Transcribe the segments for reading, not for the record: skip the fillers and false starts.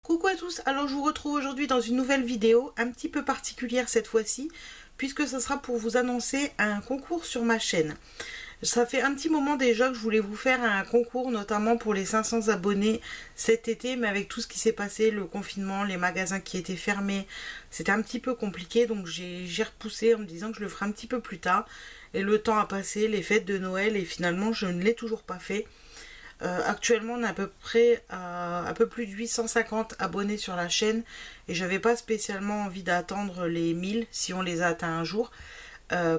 Coucou à tous, alors je vous retrouve aujourd'hui dans une nouvelle vidéo, un petit peu particulière cette fois-ci, puisque ce sera pour vous annoncer un concours sur ma chaîne. Ça fait un petit moment déjà que je voulais vous faire un concours, notamment pour les 500 abonnés cet été, mais avec tout ce qui s'est passé, le confinement, les magasins qui étaient fermés, c'était un petit peu compliqué, donc j'ai repoussé en me disant que je le ferai un petit peu plus tard. Et le temps a passé, les fêtes de Noël, et finalement je ne l'ai toujours pas fait. Actuellement on est à peu près à un peu plus de 850 abonnés sur la chaîne, et j'avais pas spécialement envie d'attendre les 1000 si on les a atteints un jour.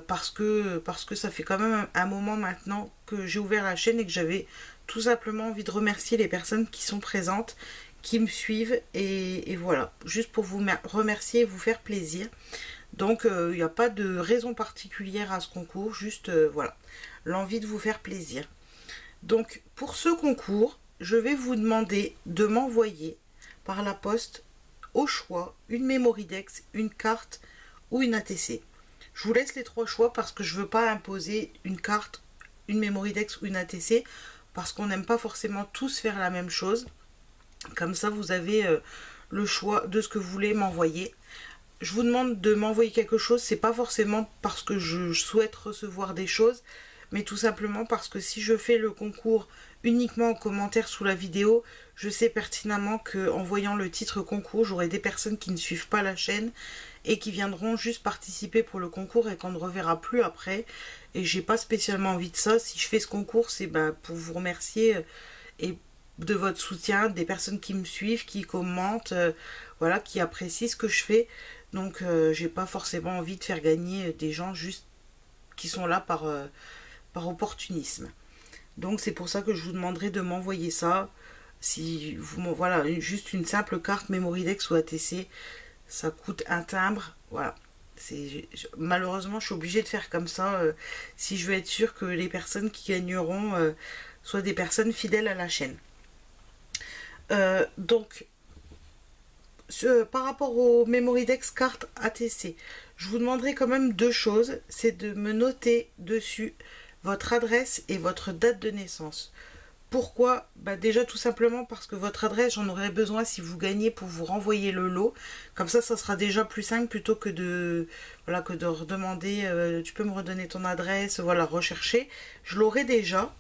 Parce que ça fait quand même un moment maintenant que j'ai ouvert la chaîne et que j'avais tout simplement envie de remercier les personnes qui sont présentes, qui me suivent, et voilà, juste pour vous remercier et vous faire plaisir. Donc il n'y a pas de raison particulière à ce concours, juste voilà, l'envie de vous faire plaisir. Donc pour ce concours, je vais vous demander de m'envoyer par la poste au choix une Memoridex, une carte ou une ATC. Je vous laisse les trois choix parce que je ne veux pas imposer une carte, une Memoridex ou une ATC, parce qu'on n'aime pas forcément tous faire la même chose. Comme ça, vous avez le choix de ce que vous voulez m'envoyer. Je vous demande de m'envoyer quelque chose, c'est pas forcément parce que je souhaite recevoir des choses, mais tout simplement parce que si je fais le concours uniquement en commentaire sous la vidéo, je sais pertinemment qu'en voyant le titre concours, j'aurai des personnes qui ne suivent pas la chaîne et qui viendront juste participer pour le concours et qu'on ne reverra plus après. Et j'ai pas spécialement envie de ça. Si je fais ce concours, c'est pour vous remercier et de votre soutien, des personnes qui me suivent, qui commentent, voilà, qui apprécient ce que je fais. Donc j'ai pas forcément envie de faire gagner des gens juste qui sont là par opportunisme. Donc c'est pour ça que je vous demanderai de m'envoyer ça. Si vous, voilà, juste une simple carte Memoridex ou ATC, ça coûte un timbre, voilà. Malheureusement je suis obligée de faire comme ça si je veux être sûre que les personnes qui gagneront soient des personnes fidèles à la chaîne. Donc par rapport au Memoridex carte ATC, je vous demanderai quand même deux choses, c'est de me noter dessus votre adresse et votre date de naissance. Pourquoi? Déjà tout simplement parce que votre adresse, j'en aurai besoin si vous gagnez pour vous renvoyer le lot. Comme ça sera déjà plus simple plutôt que de redemander tu peux me redonner ton adresse, voilà, rechercher. Je l'aurai déjà.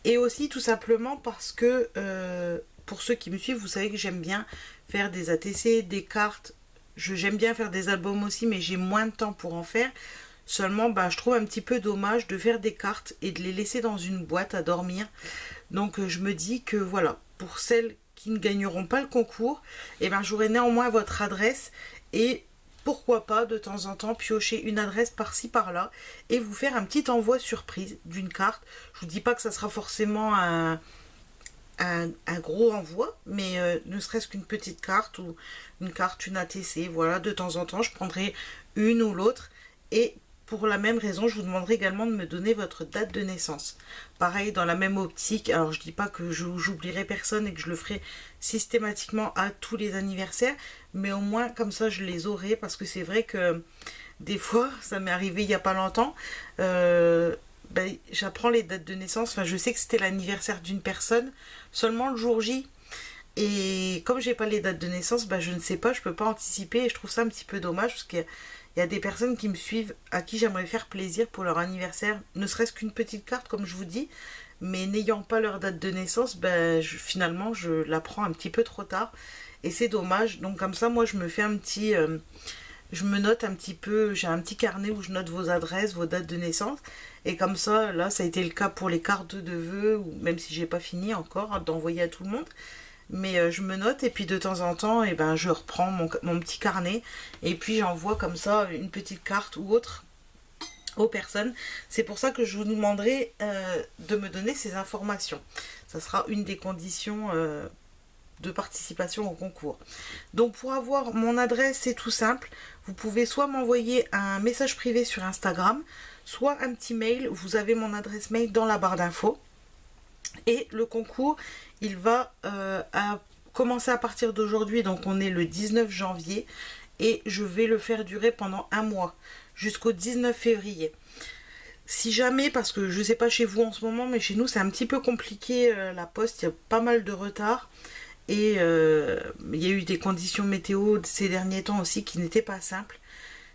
Et aussi tout simplement parce que pour ceux qui me suivent, vous savez que j'aime bien faire des ATC, des cartes. J'aime bien faire des albums aussi, mais j'ai moins de temps pour en faire. Seulement, je trouve un petit peu dommage de faire des cartes et de les laisser dans une boîte à dormir. Donc, je me dis que voilà, pour celles qui ne gagneront pas le concours, j'aurai néanmoins votre adresse et pourquoi pas de temps en temps piocher une adresse par-ci par-là et vous faire un petit envoi surprise d'une carte. Je vous dis pas que ça sera forcément un gros envoi, mais ne serait-ce qu'une petite carte ou une carte, une ATC, voilà, de temps en temps je prendrai une ou l'autre. Et pour la même raison, je vous demanderai également de me donner votre date de naissance. Pareil, dans la même optique, alors je dis pas que j'oublierai personne et que je le ferai systématiquement à tous les anniversaires, mais au moins comme ça je les aurai, parce que c'est vrai que des fois, ça m'est arrivé il n'y a pas longtemps, j'apprends les dates de naissance, enfin je sais que c'était l'anniversaire d'une personne, seulement le jour J. Et comme j'ai pas les dates de naissance, je ne sais pas, je peux pas anticiper et je trouve ça un petit peu dommage parce qu'il y a des personnes qui me suivent à qui j'aimerais faire plaisir pour leur anniversaire, ne serait-ce qu'une petite carte comme je vous dis, mais n'ayant pas leur date de naissance, finalement je la prends un petit peu trop tard et c'est dommage. Donc comme ça moi je me fais un petit... je me note un petit peu, j'ai un petit carnet où je note vos adresses, vos dates de naissance. Et comme ça, là, ça a été le cas pour les cartes de vœux, ou même si j'ai pas fini encore d'envoyer à tout le monde. Mais je me note et puis de temps en temps, je reprends mon petit carnet. Et puis j'envoie comme ça une petite carte ou autre aux personnes. C'est pour ça que je vous demanderai de me donner ces informations. Ça sera une des conditions de participation au concours. Donc pour avoir mon adresse, c'est tout simple. Vous pouvez soit m'envoyer un message privé sur Instagram, soit un petit mail. Vous avez mon adresse mail dans la barre d'infos. Et le concours, il va commencer à partir d'aujourd'hui. Donc on est le 19 janvier et je vais le faire durer pendant un mois. jusqu'au 19 février. Si jamais, parce que je sais pas chez vous en ce moment, mais chez nous c'est un petit peu compliqué la poste, il y a pas mal de retard. Et il y a eu des conditions météo ces derniers temps aussi qui n'étaient pas simples.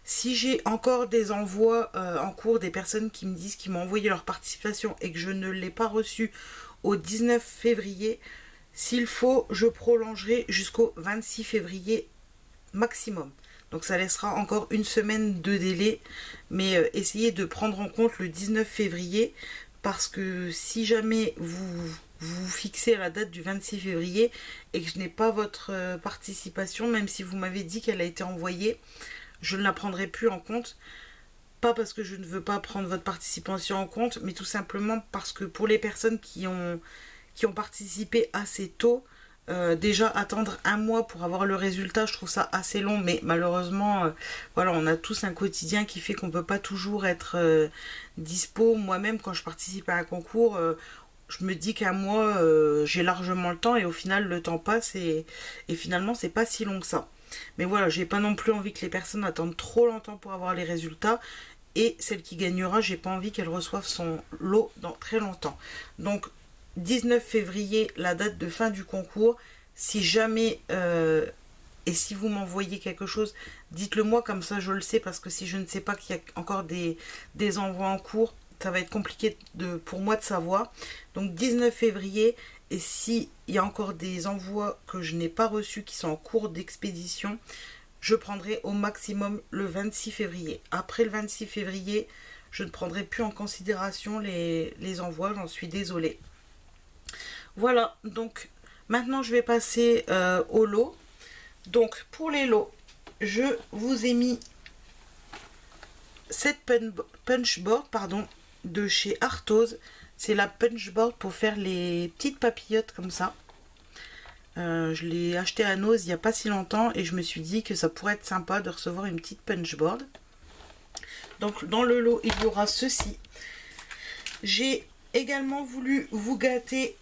Si j'ai encore des envois en cours, des personnes qui me disent qu'ils m'ont envoyé leur participation et que je ne l'ai pas reçue au 19 février, s'il faut, je prolongerai jusqu'au 26 février maximum. Donc ça laissera encore une semaine de délai, mais essayez de prendre en compte le 19 février parce que si jamais vous fixez à la date du 26 février et que je n'ai pas votre participation, même si vous m'avez dit qu'elle a été envoyée, je ne la prendrai plus en compte. Pas parce que je ne veux pas prendre votre participation en compte, mais tout simplement parce que pour les personnes qui ont participé assez tôt, déjà attendre un mois pour avoir le résultat, je trouve ça assez long, mais malheureusement voilà, on a tous un quotidien qui fait qu'on peut pas toujours être dispo. Moi-même quand je participe à un concours, je me dis qu'un mois j'ai largement le temps et au final le temps passe et finalement c'est pas si long que ça. Mais voilà, j'ai pas non plus envie que les personnes attendent trop longtemps pour avoir les résultats, et celle qui gagnera, j'ai pas envie qu'elle reçoive son lot dans très longtemps. Donc 19 février, la date de fin du concours. Si jamais et si vous m'envoyez quelque chose, dites-le moi, comme ça je le sais, parce que si je ne sais pas qu'il y a encore des envois en cours, ça va être compliqué pour moi de savoir. Donc 19 février, et s'il y a encore des envois que je n'ai pas reçus qui sont en cours d'expédition, je prendrai au maximum le 26 février. Après le 26 février, je ne prendrai plus en considération les envois, j'en suis désolée. Voilà, donc maintenant je vais passer au lot. Donc pour les lots, je vous ai mis cette punchboard de chez Arthos. C'est la punchboard pour faire les petites papillotes comme ça. Je l'ai acheté à Noz il n'y a pas si longtemps et je me suis dit que ça pourrait être sympa de recevoir une petite punchboard. Donc dans le lot, il y aura ceci. J'ai également voulu vous gâter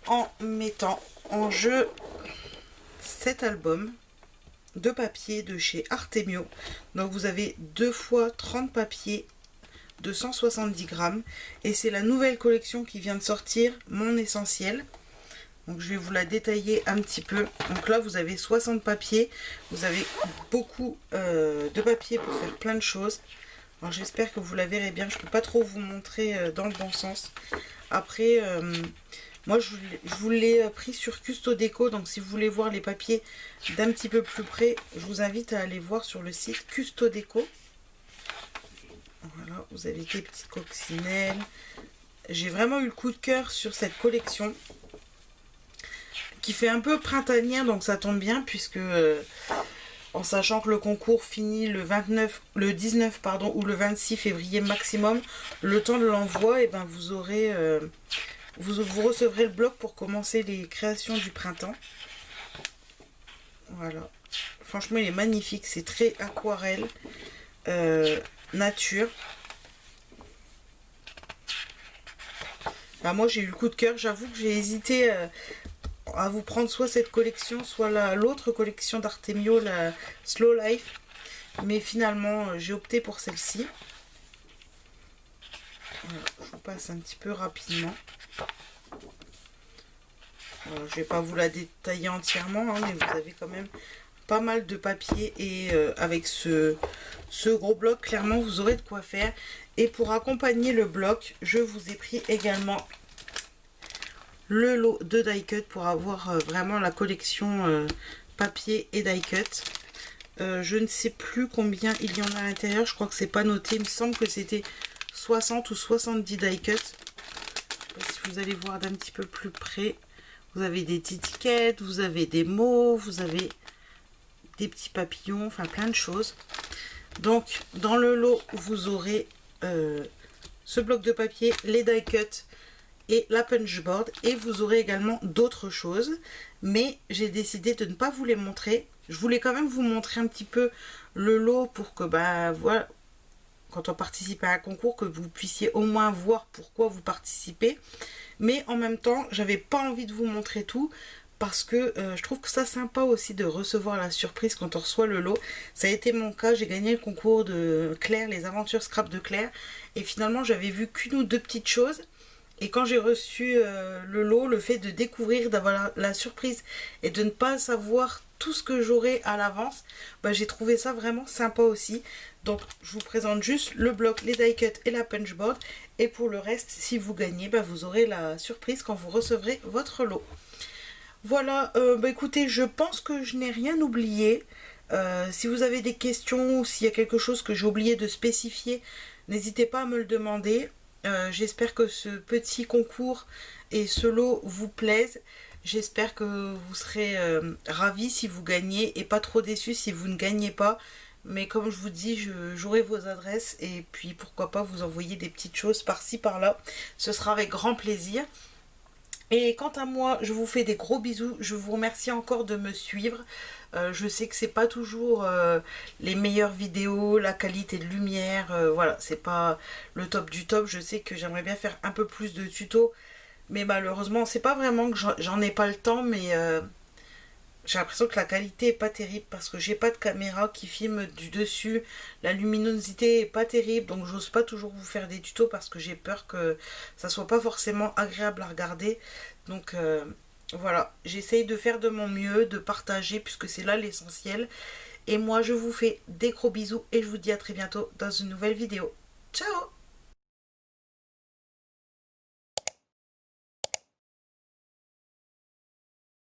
en mettant en jeu cet album de papier de chez Artemio. Donc vous avez 2 fois 30 papiers de 170 grammes et c'est la nouvelle collection qui vient de sortir, Mon Essentiel. Donc je vais vous la détailler un petit peu. Donc là vous avez 60 papiers, vous avez beaucoup de papiers pour faire plein de choses. Alors j'espère que vous la verrez bien, je ne peux pas trop vous montrer dans le bon sens. Après moi je vous l'ai pris sur Custodeco, donc si vous voulez voir les papiers d'un petit peu plus près, je vous invite à aller voir sur le site Custodeco. Voilà, vous avez des petites coccinelles. J'ai vraiment eu le coup de cœur sur cette collection qui fait un peu printanière, donc ça tombe bien puisque en sachant que le concours finit le 19 ou le 26 février maximum, le temps de l'envoi, et ben vous aurez vous recevrez le bloc pour commencer les créations du printemps. Voilà, franchement il est magnifique, c'est très aquarelle, nature. Bah, moi j'ai eu le coup de cœur, j'avoue que j'ai hésité à vous prendre soit cette collection, soit l'autre collection d'Artemio, la Slow Life. Mais finalement, j'ai opté pour celle-ci. Voilà, je vous passe un petit peu rapidement. Voilà, je ne vais pas vous la détailler entièrement, hein, mais vous avez quand même pas mal de papier. Et avec ce gros bloc, clairement, vous aurez de quoi faire. Et pour accompagner le bloc, je vous ai pris également le lot de die cut pour avoir vraiment la collection papier et die cut. Je ne sais plus combien il y en a à l'intérieur, je crois que c'est pas noté, il me semble que c'était 60 ou 70 die cut. Si vous allez voir d'un petit peu plus près, vous avez des étiquettes, vous avez des mots, vous avez des petits papillons, enfin plein de choses. Donc dans le lot vous aurez ce bloc de papier, les die cut et la punchboard, et vous aurez également d'autres choses, mais j'ai décidé de ne pas vous les montrer. Je voulais quand même vous montrer un petit peu le lot pour que bah voilà, quand on participe à un concours, que vous puissiez au moins voir pourquoi vous participez, mais en même temps j'avais pas envie de vous montrer tout parce que je trouve que ça sympa aussi de recevoir la surprise quand on reçoit le lot. Ça a été mon cas, j'ai gagné le concours de Claire, les aventures scrap de Claire, et finalement j'avais vu qu'une ou deux petites choses. Et quand j'ai reçu le lot, le fait de découvrir, d'avoir la surprise et de ne pas savoir tout ce que j'aurai à l'avance, bah, j'ai trouvé ça vraiment sympa aussi. Donc je vous présente juste le bloc, les die cuts et la punchboard. Et pour le reste, si vous gagnez, bah, vous aurez la surprise quand vous recevrez votre lot. Voilà, bah écoutez, je pense que je n'ai rien oublié. Si vous avez des questions ou s'il y a quelque chose que j'ai oublié de spécifier, n'hésitez pas à me le demander. J'espère que ce petit concours et ce lot vous plaisent. J'espère que vous serez ravis si vous gagnez et pas trop déçus si vous ne gagnez pas. Mais comme je vous dis, j'aurai vos adresses et puis pourquoi pas vous envoyer des petites choses par-ci par-là. Ce sera avec grand plaisir. Et quant à moi, je vous fais des gros bisous. Je vous remercie encore de me suivre. Je sais que c'est pas toujours les meilleures vidéos, la qualité de lumière, voilà, c'est pas le top du top. Je sais que j'aimerais bien faire un peu plus de tutos, mais malheureusement, c'est pas vraiment que j'en ai pas le temps, mais j'ai l'impression que la qualité est pas terrible parce que j'ai pas de caméra qui filme du dessus, la luminosité est pas terrible, donc j'ose pas toujours vous faire des tutos parce que j'ai peur que ça soit pas forcément agréable à regarder. Donc voilà, j'essaye de faire de mon mieux, de partager puisque c'est là l'essentiel. Et moi je vous fais des gros bisous et je vous dis à très bientôt dans une nouvelle vidéo.